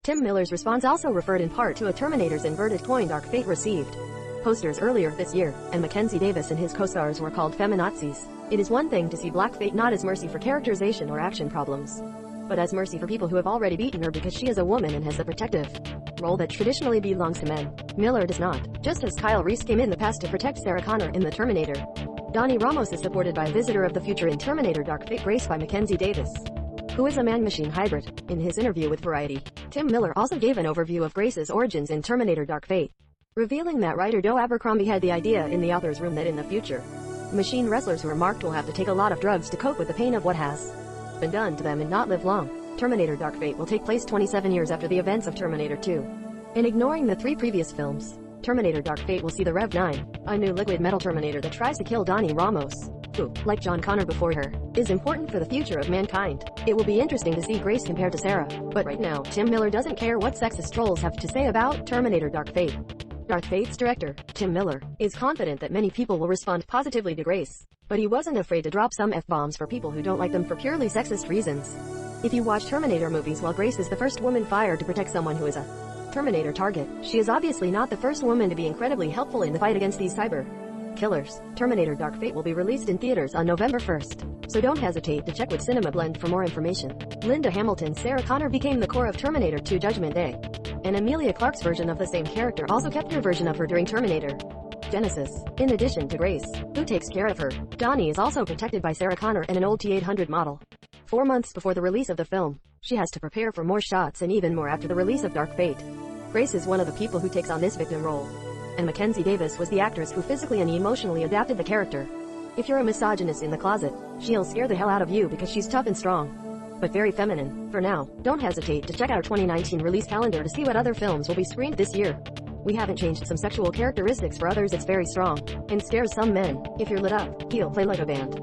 Tim Miller's response also referred in part to a Terminator's inverted coin Dark Fate received posters earlier this year, and Mackenzie Davis and his co-stars were called feminazis. It is one thing to see Black Fate not as mercy for characterization or action problems, but as mercy for people who have already beaten her because she is a woman and has the protective role that traditionally belongs to men. Miller does not. Just as Kyle Reese came in the past to protect Sarah Connor in The Terminator, Donnie Ramos is supported by a visitor of the future in Terminator Dark Fate graced by Mackenzie Davis, who is a man-machine hybrid. In his interview with Variety, Tim Miller also gave an overview of Grace's origins in Terminator Dark Fate, revealing that writer Joe Abercrombie had the idea in the author's room that in the future, machine wrestlers who are marked will have to take a lot of drugs to cope with the pain of what has been done to them and not live long. Terminator Dark Fate will take place 27 years after the events of Terminator 2. In ignoring the 3 previous films, Terminator Dark Fate will see the Rev 9, a new liquid metal Terminator that tries to kill Donnie Ramos, who, like John Connor before her, is important for the future of mankind. It will be interesting to see Grace compared to Sarah, but right now, Tim Miller doesn't care what sexist trolls have to say about Terminator Dark Fate. Dark Fate's director, Tim Miller, is confident that many people will respond positively to Grace, but he wasn't afraid to drop some F-bombs for people who don't like them for purely sexist reasons. If you watch Terminator movies, while Grace is the first woman fired to protect someone who is a Terminator target, she is obviously not the first woman to be incredibly helpful in the fight against these cyber killers. Terminator Dark Fate will be released in theaters on November 1st, so don't hesitate to check with Cinema Blend for more information. Linda Hamilton's Sarah Connor became the core of Terminator 2 Judgment Day, and Emilia Clarke's version of the same character also kept her version of her during Terminator Genesis. In addition to Grace, who takes care of her, Donnie is also protected by Sarah Connor and an old T-800 model. 4 months before the release of the film, she has to prepare for more shots and even more after the release of Dark Fate. Grace is one of the people who takes on this victim role, and Mackenzie Davis was the actress who physically and emotionally adapted the character. If you're a misogynist in the closet, she'll scare the hell out of you because she's tough and strong, but very feminine. For now, don't hesitate to check out our 2019 release calendar to see what other films will be screened this year. We haven't changed some sexual characteristics for others. It's very strong and scares some men. If you're lit up, he'll play like a band.